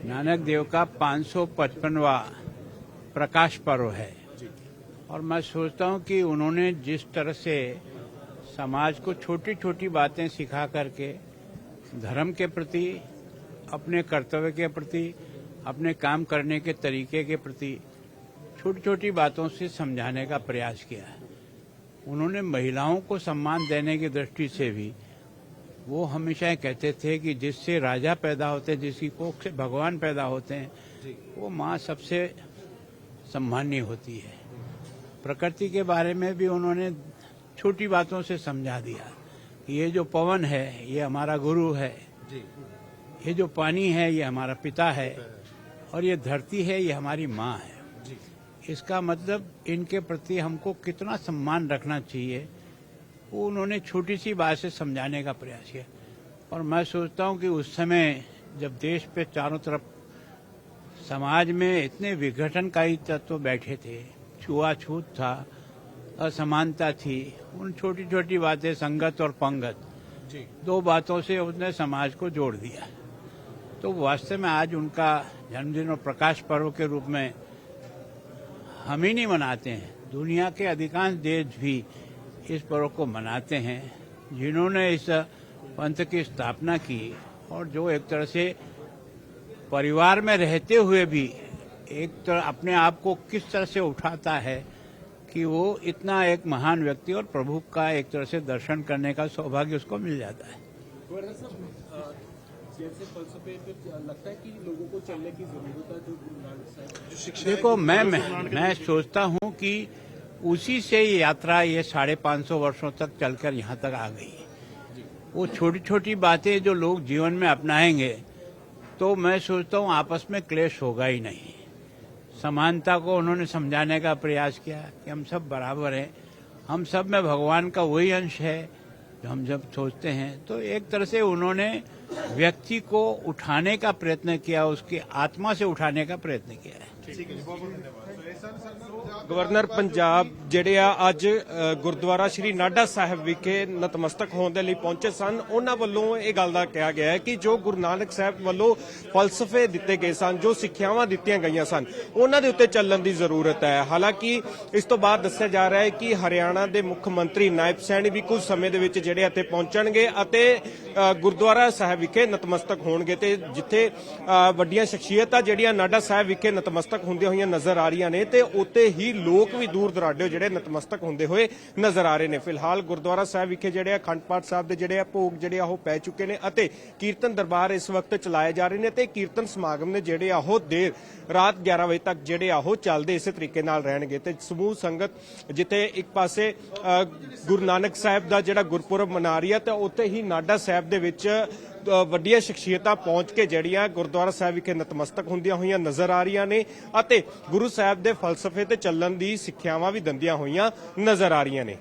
नानक देव का 555वां प्रकाश पर्व है और मैं सोचता हूं कि उन्होंने जिस तरह से समाज को छोटी छोटी बातें सिखा करके धर्म के प्रति, अपने कर्तव्य के प्रति, अपने काम करने के तरीके के प्रति छोटी छोटी बातों से समझाने का प्रयास किया है। उन्होंने महिलाओं को सम्मान देने की दृष्टि से भी वो हमेशा कहते थे कि जिससे राजा पैदा होते हैं, जिसकी कोख से भगवान पैदा होते हैं, वो माँ सबसे सम्मानीय होती है। प्रकृति के बारे में भी उन्होंने छोटी बातों से समझा दिया कि ये जो पवन है ये हमारा गुरु है, ये जो पानी है ये हमारा पिता है और ये धरती है ये हमारी माँ है। इसका मतलब इनके प्रति हमको कितना सम्मान रखना चाहिए वो उन्होंने छोटी सी बात से समझाने का प्रयास किया। और मैं सोचता हूँ कि उस समय जब देश पे चारों तरफ समाज में इतने विघटनकारी तत्व बैठे थे, छुआछूत था, असमानता थी, उन छोटी छोटी बातें संगत और पंगत दो बातों से उसने समाज को जोड़ दिया। तो वास्तव में आज उनका जन्मदिन और प्रकाश पर्व के रूप में हम ही नहीं मनाते हैं, दुनिया के अधिकांश देश भी इस पर्व को मनाते हैं। जिन्होंने इस पंथ की स्थापना की और जो एक तरह से परिवार में रहते हुए भी एक तरह अपने आप को किस तरह से उठाता है कि वो इतना एक महान व्यक्ति और प्रभु का एक तरह से दर्शन करने का सौभाग्य उसको मिल जाता है। जैसे फलसफे पे लगता है कि लोगों को चलने की जरूरत है, जो गुरु नानक साहब देखो मैं सोचता हूँ कि उसी से ये यात्रा ये 550 वर्षों तक चलकर यहाँ तक आ गई। वो छोटी छोटी बातें जो लोग जीवन में अपनाएंगे तो मैं सोचता हूँ आपस में क्लेश होगा ही नहीं। समानता को उन्होंने समझाने का प्रयास किया कि हम सब बराबर हैं, हम सब में भगवान का वही अंश है जो हम जब सोचते हैं। तो एक तरह से उन्होंने व्यक्ति को उठाने का प्रयत्न किया, उसकी आत्मा से उठाने का प्रयत्न किया है। गवर्नर पंजाब ਜਿਹੜੇ ਆ ਅੱਜ ਗੁਰਦੁਆਰਾ ਸ਼੍ਰੀ ਨਾਢਾ ਸਾਹਿਬ ਵਿਖੇ ਨਤਮਸਤਕ ਹੋਣ ਦੇ ਲਈ ਪਹੁੰਚੇ ਸਨ। ਉਹਨਾਂ ਵੱਲੋਂ ਇਹ ਗੱਲ ਦਾ ਕਿਹਾ ਗਿਆ ਹੈ ਕਿ ਜੋ ਗੁਰੂ ਨਾਨਕ ਸਾਹਿਬ ਵੱਲੋਂ ਫਲਸਫੇ ਦਿੱਤੇ ਗਏ ਸਨ, ਜੋ ਸਿੱਖਿਆਵਾਂ ਦਿੱਤੀਆਂ ਗਈਆਂ ਸਨ, ਉਹਨਾਂ ਦੇ ਉੱਤੇ ਚੱਲਣ ਦੀ ਜ਼ਰੂਰਤ ਹੈ। ਹਾਲਾਂਕਿ ਇਸ ਤੋਂ ਬਾਅਦ ਦੱਸਿਆ ਜਾ ਰਿਹਾ ਹੈ ਕਿ ਹਰਿਆਣਾ ਦੇ ਮੁੱਖ ਮੰਤਰੀ ਨਾਇਬ ਸੈਣੀ ਵੀ ਕੁਝ ਸਮੇਂ ਦੇ ਵਿੱਚ ਜਿਹੜੇ ਇੱਥੇ ਪਹੁੰਚਣਗੇ ਅਤੇ ਗੁਰਦੁਆਰਾ ਸਾਹਿਬ ਵਿਖੇ ਨਤਮਸਤਕ ਹੋਣਗੇ ਤੇ ਜਿੱਥੇ ਵੱਡੀਆਂ ਸ਼ਖਸੀਅਤਾਂ ਜਿਹੜੀਆਂ ਨਾਢਾ ਸਾਹਿਬ ਵਿਖੇ ਨਤਮਸਤਕ ਹੁੰਦੀਆਂ ਹੋਈਆਂ ਨਜ਼ਰ ਆ ਰਹੀਆਂ ਨੇ ਤੇ ਉੱਤੇ ਹੀ ਲੋਕ ਵੀ ਦੂਰ ਦਰਾਡੇ ਜਿਹੜੇ ਨਤਮਸਤਕ ਹੁੰਦੇ ਹੋਏ ਨਜ਼ਰ ਆ ਰਹੇ ਨੇ। ਫਿਲਹਾਲ ਗੁਰਦੁਆਰਾ ਸਾਹਿਬ ਵਿਖੇ ਜਿਹੜੇ ਅਖੰਡ ਪਾਠ ਸਾਹਿਬ ਦੇ ਜਿਹੜੇ ਭੋਗ ਜਿਹੜੇ ਉਹ ਪੈ ਚੁੱਕੇ ਨੇ ਅਤੇ ਕੀਰਤਨ ਦਰਬਾਰ ਇਸ ਵਕਤ ਚਲਾਏ ਜਾ ਰਹੇ ਨੇ ਤੇ ਕੀਰਤਨ ਸਮਾਗਮ ਨੇ ਜਿਹੜੇ ਉਹ ਦੇਰ ਰਾਤ 11 ਵਜੇ ਤੱਕ ਜਿਹੜੇ ਉਹ ਚੱਲਦੇ ਇਸੇ ਤਰੀਕੇ ਨਾਲ ਰਹਿਣਗੇ ਤੇ ਸਮੂਹ ਸੰਗਤ ਜਿੱਥੇ ਇੱਕ ਪਾਸੇ ਗੁਰੂ ਨਾਨਕ ਸਾਹਿਬ ਦਾ ਜਿਹੜਾ ਗੁਰਪੁਰਬ ਮਨਾ ਰਹੀ ਹੈ ਤੇ ਉੱਥੇ ਹੀ ਨਾਢਾ ਸਾਹਿਬ ਦੇ ਵਿੱਚ ਵੱਡੀਆਂ ਸ਼ਖਸੀਅਤਾਂ ਪਹੁੰਚ ਕੇ ਜਿਹੜੀਆਂ ਗੁਰਦੁਆਰਾ ਸਾਹਿਬ ਵਿਖੇ ਨਤਮਸਤਕ ਹੁੰਦੀਆਂ ਹੋਈਆਂ ਨਜ਼ਰ ਆ ਰਹੀਆਂ ਨੇ ਅਤੇ ਗੁਰੂ ਸਾਹਿਬ ਦੇ ਫਲਸਫੇ ਤੇ ਚੱਲਣ ਦੀ ਸਿੱਖਿਆਵਾਂ ਵੀ ਦਿੰਦੀਆਂ ਹੋਈਆਂ ਨਜ਼ਰ ਆ ਰਹੀਆਂ ਨੇ।